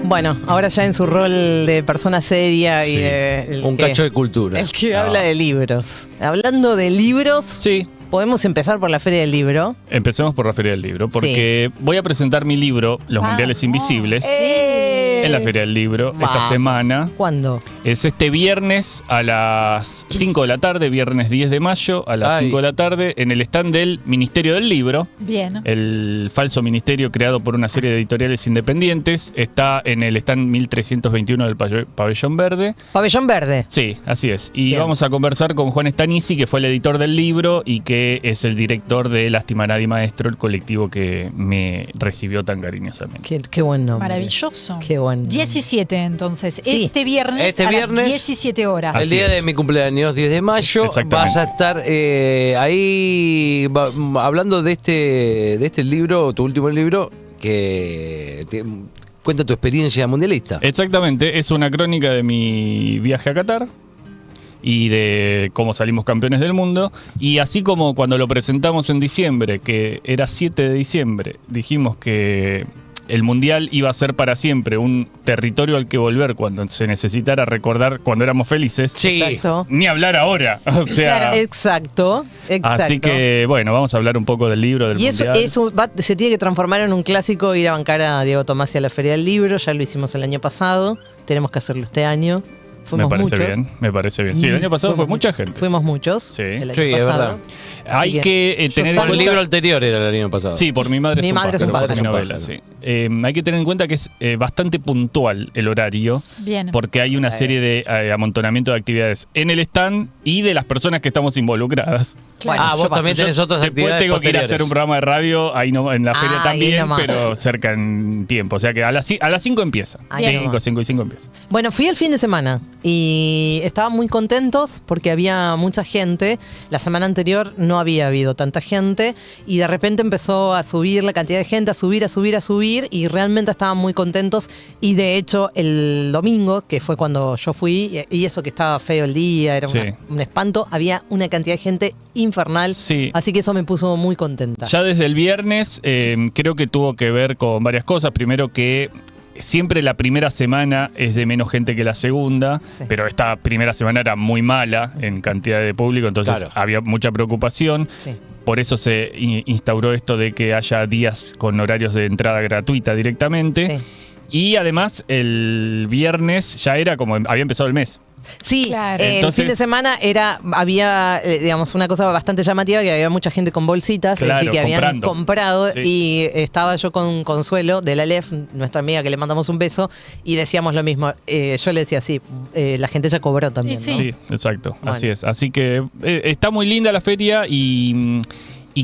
Bueno, ahora ya en su rol de persona seria y de... Un cacho de cultura. El que habla de libros. Hablando de libros, Sí, podemos empezar por la Feria del Libro. empecemos por la Feria del Libro, porque voy a presentar mi libro, Los Mundiales Invisibles, en la Feria del Libro esta Vamos. semana. ¿Cuándo? Es este viernes a las 5 de la tarde, viernes 10 de mayo, a las 5 de la tarde, en el stand del Ministerio del Libro. Bien. El falso ministerio creado por una serie de editoriales independientes. Está en el stand 1321 del Pabellón Verde. Pabellón Verde. Sí, así es. Y Bien. vamos a conversar con Juan Stanisi, que fue el editor del libro y que es el director de Lástima a Nadie Maestro, el colectivo que me recibió tan cariñosamente. Qué buen nombre. Maravilloso. Qué buen nombre. 17 entonces. Sí. Este viernes a las 17 horas. Así El día es. de mi cumpleaños, 10 de mayo, Exactamente. vas a estar ahí hablando de este libro, tu último libro, que cuenta tu experiencia mundialista. Exactamente, es una crónica de mi viaje a Qatar y de cómo salimos campeones del mundo. Y así como cuando lo presentamos en diciembre, que era 7 de diciembre, dijimos que el Mundial iba a ser para siempre un territorio al que volver cuando se necesitara recordar cuando éramos felices. Sí. Exacto. Ni hablar ahora. O sea, Claro. Exacto. así que bueno, vamos a hablar un poco del libro, del Y eso, Mundial. se tiene que transformar en un clásico, ir a bancar a Diego Tomás y a la Feria del Libro. Ya lo hicimos el año pasado. Tenemos que hacerlo este año. Me Fuimos parece muchos. bien, me parece bien. Sí, el año pasado fue mucha gente. Fuimos muchos. Sí. El año Sí, es pasado. verdad. Hay Así que tener en El cuenta... libro anterior era el año pasado. Sí, por Mi Madre Mi es un Madre es un pájaro, pájaro. por mi novela, sí. Hay que tener en cuenta que es bastante puntual el horario, Bien. porque hay una serie de amontonamiento de actividades en el stand y de las personas que estamos involucradas. Claro. Ah, vos yo también paso. tenés otras Después actividades tengo que ir a posteriores. hacer un programa de radio ahí no, en la feria Ahí también, nomás. pero cerca en tiempo. O sea que a las 5 empieza. Ahí 5, nomás. 5 y 5 empieza. Bueno, fui el fin de semana y estaban muy contentos porque había mucha gente. La semana anterior no había habido tanta gente y de repente empezó a subir la cantidad de gente, a subir y realmente estaban muy contentos. Y de hecho el domingo, que fue cuando yo fui, y eso que estaba feo el día, era Sí. un espanto, había una cantidad de gente infernal. Sí. Así que eso me puso muy contenta. Ya desde el viernes creo que tuvo que ver con varias cosas. Primero que siempre la primera semana es de menos gente que la segunda, Sí. pero esta primera semana era muy mala en cantidad de público, entonces Claro. había mucha preocupación. Sí. Por eso se instauró esto de que haya días con horarios de entrada gratuita directamente. Sí. Y además el viernes ya era como había empezado el mes. Sí, Claro. el Entonces- fin de semana había, digamos, una cosa bastante llamativa, que había mucha gente con bolsitas, es Claro, decir, que habían comprando. comprado, Sí. y estaba yo con Consuelo de la LEF, nuestra amiga que le mandamos un beso, y decíamos lo mismo. Yo le decía, sí, la gente ya cobró también, Y sí. ¿no? Sí, exacto, Bueno. así es. Así que está muy linda la feria y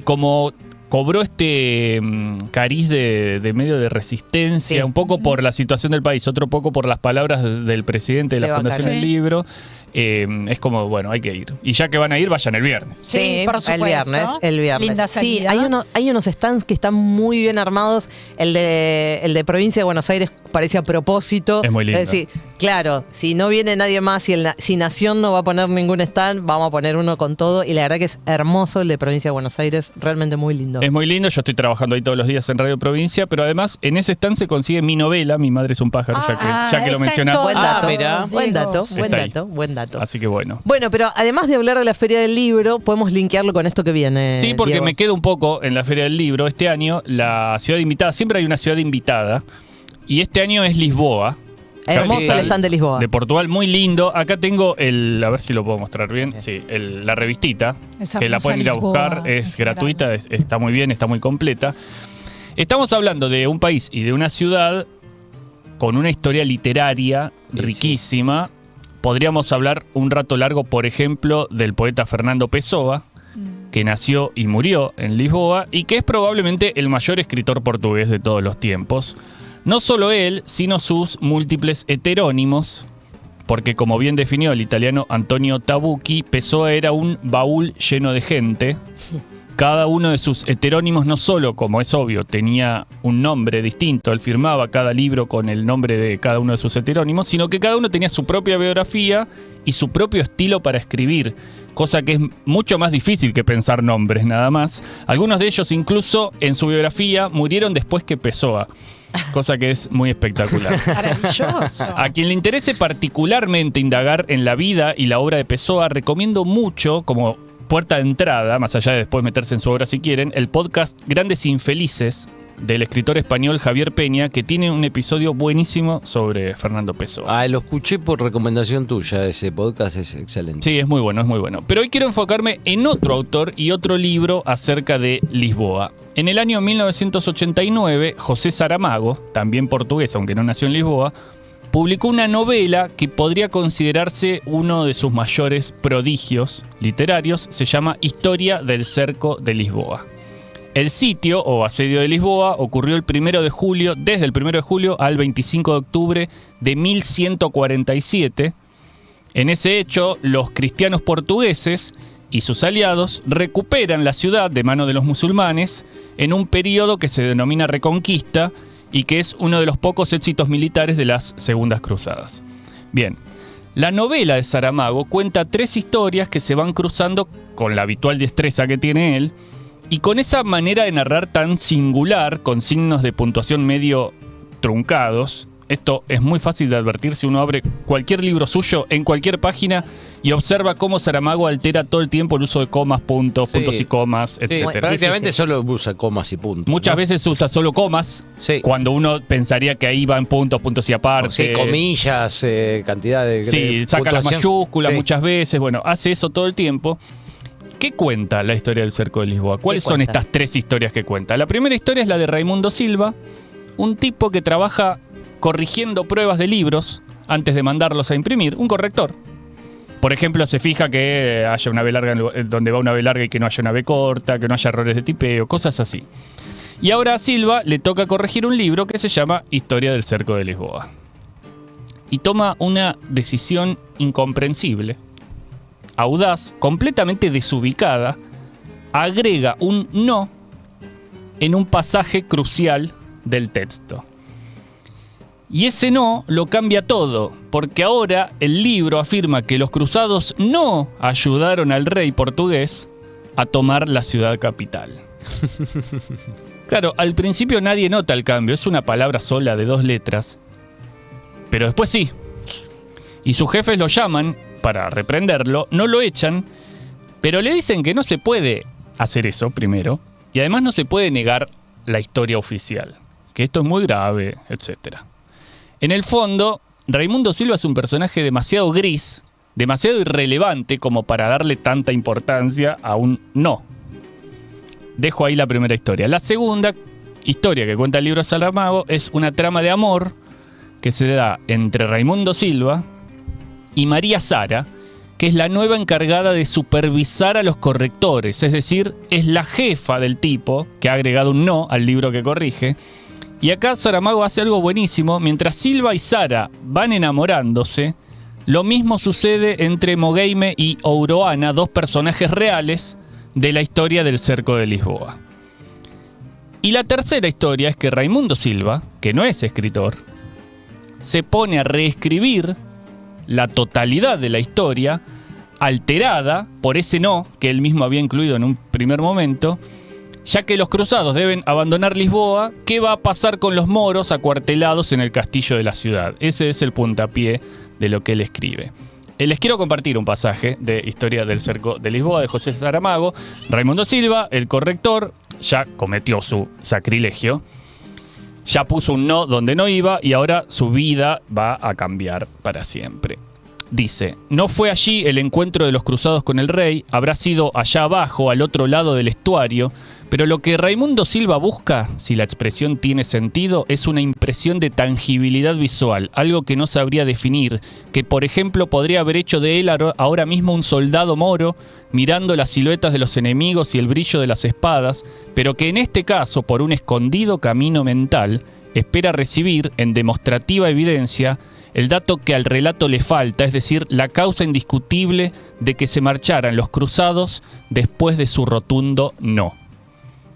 como cobró este cariz de medio de resistencia, Sí. un poco por la situación del país, otro poco por las palabras del presidente de la Qué Fundación bacán. del Sí. Libro. Es como, bueno, hay que ir. Y ya que van a ir, vayan el viernes. Sí, por supuesto. El viernes. Linda Sí, salida. hay unos stands que están muy bien armados. El de Provincia de Buenos Aires parece a propósito. Es muy lindo. Es decir, claro, si no viene nadie más y si Nación no va a poner ningún stand, vamos a poner uno con todo. Y la verdad que es hermoso el de Provincia de Buenos Aires, realmente muy lindo. Es muy lindo, yo estoy trabajando ahí todos los días en Radio Provincia, pero además en ese stand se consigue mi novela, Mi Madre es un pájaro, ya que lo está en mencionamos. Buen todos, dato, mira. buen dato, Diego. buen Está ahí. dato, buen dato. Así que bueno. Bueno, pero además de hablar de la Feria del Libro, podemos linkearlo con esto que viene. Sí, porque Diego. me quedo un poco en la Feria del Libro. Este año, la ciudad invitada, siempre hay una ciudad invitada, y este año es Lisboa. Hermoso capital el stand de Lisboa. De Portugal, muy lindo. Acá tengo a ver si lo puedo mostrar bien, sí, la revistita, Esa que la hermosa pueden ir a Lisboa, buscar, en es general. gratuita, está muy bien, está muy completa. Estamos hablando de un país y de una ciudad con una historia literaria riquísima. Podríamos hablar un rato largo, por ejemplo, del poeta Fernando Pessoa, que nació y murió en Lisboa y que es probablemente el mayor escritor portugués de todos los tiempos. No solo él, sino sus múltiples heterónimos, porque como bien definió el italiano Antonio Tabucchi, Pessoa era un baúl lleno de gente. cada uno de sus heterónimos no solo, como es obvio, tenía un nombre distinto, él firmaba cada libro con el nombre de cada uno de sus heterónimos, sino que cada uno tenía su propia biografía y su propio estilo para escribir, cosa que es mucho más difícil que pensar nombres nada más. Algunos de ellos incluso en su biografía murieron después que Pessoa, cosa que es muy espectacular. Maravilloso. A quien le interese particularmente indagar en la vida y la obra de Pessoa, recomiendo mucho, como puerta de entrada, más allá de después meterse en su obra si quieren, el podcast Grandes Infelices del escritor español Javier Peña, que tiene un episodio buenísimo sobre Fernando Pessoa. Lo escuché por recomendación tuya, ese podcast es excelente. Sí, es muy bueno, es muy bueno. Pero hoy quiero enfocarme en otro autor y otro libro acerca de Lisboa. En el año 1989, José Saramago, también portugués, aunque no nació en Lisboa, publicó una novela que podría considerarse uno de sus mayores prodigios literarios. Se llama Historia del Cerco de Lisboa. El sitio o asedio de Lisboa ocurrió desde el 1 de julio al 25 de octubre de 1147. En ese hecho, los cristianos portugueses y sus aliados recuperan la ciudad de mano de los musulmanes en un periodo que se denomina Reconquista y que es uno de los pocos éxitos militares de las Segundas Cruzadas. Bien, la novela de Saramago cuenta 3 historias que se van cruzando con la habitual destreza que tiene él, y con esa manera de narrar tan singular, con signos de puntuación medio truncados. Esto es muy fácil de advertir si uno abre cualquier libro suyo en cualquier página y observa cómo Saramago altera todo el tiempo el uso de comas, puntos y comas, etc. Sí, prácticamente solo usa comas y puntos. Muchas veces usa solo comas, cuando uno pensaría que ahí van puntos y aparte. Sí, comillas, cantidad de... Sí, saca las mayúsculas muchas veces. Bueno, hace eso todo el tiempo. ¿Qué cuenta la historia del Cerco de Lisboa? ¿Cuáles son estas 3 historias que cuenta? La primera historia es la de Raimundo Silva, un tipo que trabaja corrigiendo pruebas de libros antes de mandarlos a imprimir, un corrector. Por ejemplo, se fija que haya una B larga donde va una B larga y que no haya una B corta, que no haya errores de tipeo, cosas así. Y ahora a Silva le toca corregir un libro que se llama Historia del Cerco de Lisboa. Y toma una decisión incomprensible, audaz, completamente desubicada, agrega un no en un pasaje crucial del texto. Y ese no lo cambia todo, porque ahora el libro afirma que los cruzados no ayudaron al rey portugués a tomar la ciudad capital. Claro, al principio nadie nota el cambio, es una palabra sola de 2 letras, pero después sí. Y sus jefes lo llaman para reprenderlo, no lo echan, pero le dicen que no se puede hacer eso primero, y además no se puede negar la historia oficial, que esto es muy grave, etc. En el fondo, Raimundo Silva es un personaje demasiado gris, demasiado irrelevante como para darle tanta importancia a un no. Dejo ahí la primera historia. La segunda historia que cuenta el libro Saramago es una trama de amor que se da entre Raimundo Silva y María Sara, que es la nueva encargada de supervisar a los correctores, es decir, es la jefa del tipo que ha agregado un no al libro que corrige. Y acá Saramago hace algo buenísimo. Mientras Silva y Sara van enamorándose, lo mismo sucede entre Mogueime y Ouroana, 2 personajes reales de la historia del Cerco de Lisboa. Y la tercera historia es que Raimundo Silva, que no es escritor, se pone a reescribir la totalidad de la historia, alterada por ese no que él mismo había incluido en un primer momento, ya que los cruzados deben abandonar Lisboa. ¿Qué va a pasar con los moros acuartelados en el castillo de la ciudad? Ese es el puntapié de lo que él escribe. Les quiero compartir un pasaje de Historia del Cerco de Lisboa de José Saramago. Raimundo Silva, el corrector, ya cometió su sacrilegio, ya puso un no donde no iba y ahora su vida va a cambiar para siempre. Dice, no fue allí el encuentro de los cruzados con el rey, habrá sido allá abajo, al otro lado del estuario, pero lo que Raimundo Silva busca, si la expresión tiene sentido, es una impresión de tangibilidad visual, algo que no sabría definir, que por ejemplo podría haber hecho de él ahora mismo un soldado moro, mirando las siluetas de los enemigos y el brillo de las espadas, pero que en este caso, por un escondido camino mental, espera recibir en demostrativa evidencia el dato que al relato le falta, es decir, la causa indiscutible de que se marcharan los cruzados después de su rotundo no.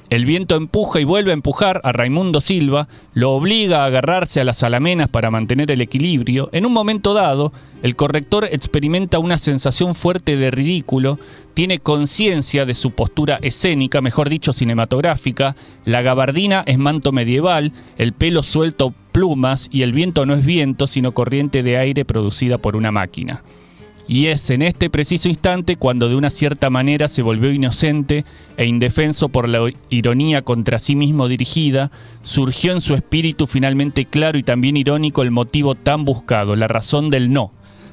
El viento empuja y vuelve a empujar a Raimundo Silva, lo obliga a agarrarse a las alamenas para mantener el equilibrio. En un momento dado, el corrector experimenta una sensación fuerte de ridículo, tiene conciencia de su postura escénica, mejor dicho cinematográfica, la gabardina es manto medieval, el pelo suelto plumas y el viento no es viento, sino corriente de aire producida por una máquina. Y es en este preciso instante cuando de una cierta manera se volvió inocente e indefenso por la ironía contra sí mismo dirigida, surgió en su espíritu finalmente claro y también irónico el motivo tan buscado, la razón del no,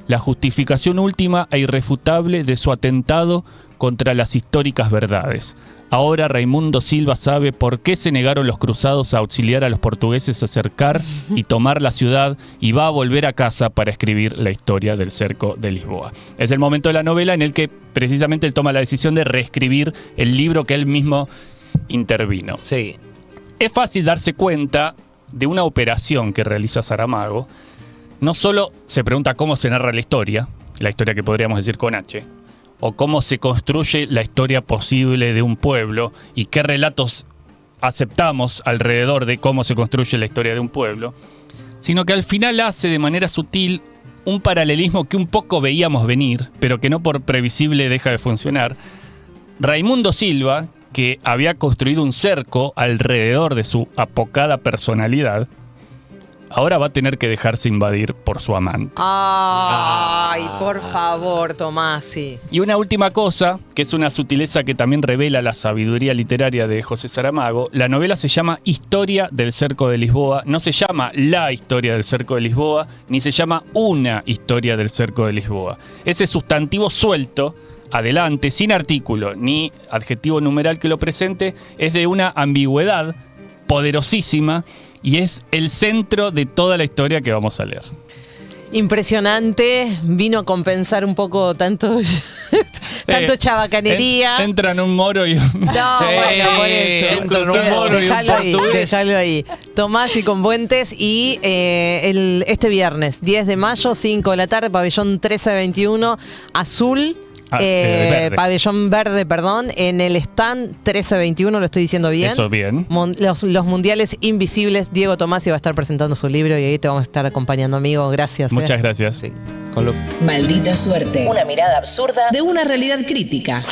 la justificación última e irrefutable de su atentado contra las históricas verdades. Ahora Raimundo Silva sabe por qué se negaron los cruzados a auxiliar a los portugueses a cercar y tomar la ciudad y va a volver a casa para escribir la historia del cerco de Lisboa. Es el momento de la novela en el que precisamente él toma la decisión de reescribir el libro que él mismo intervino. Sí. Es fácil darse cuenta de una operación que realiza Saramago. No solo se pregunta cómo se narra la historia que podríamos decir con H, o cómo se construye la historia posible de un pueblo y qué relatos aceptamos alrededor de cómo se construye la historia de un pueblo, sino que al final hace de manera sutil un paralelismo que un poco veíamos venir, pero que no por previsible deja de funcionar. Raimundo Silva, que había construido un cerco alrededor de su apocada personalidad, ahora va a tener que dejarse invadir por su amante. Ay, por favor, Tomasi. Y una última cosa, que es una sutileza que también revela la sabiduría literaria de José Saramago, la novela se llama Historia del Cerco de Lisboa, no se llama La Historia del Cerco de Lisboa, ni se llama Una Historia del Cerco de Lisboa. Ese sustantivo suelto, adelante, sin artículo ni adjetivo numeral que lo presente, es de una ambigüedad poderosísima y es el centro de toda la historia que vamos a leer. Impresionante, vino a compensar un poco tanto chabacanería. Entran un moro y un... No, Sí, bueno, por eso. entran un moro y un portugués. Déjalo ahí. Tomás y Conbuentes y este viernes, 10 de mayo, 5 de la tarde, pabellón 1321, azul. Verde. Pabellón verde, perdón, en el stand 1321, lo estoy diciendo bien. Eso bien. Los mundiales invisibles. Diego Tomasi va a estar presentando su libro y ahí te vamos a estar acompañando, amigo. Gracias. Muchas gracias. Sí. Maldita suerte. Una mirada absurda de una realidad crítica.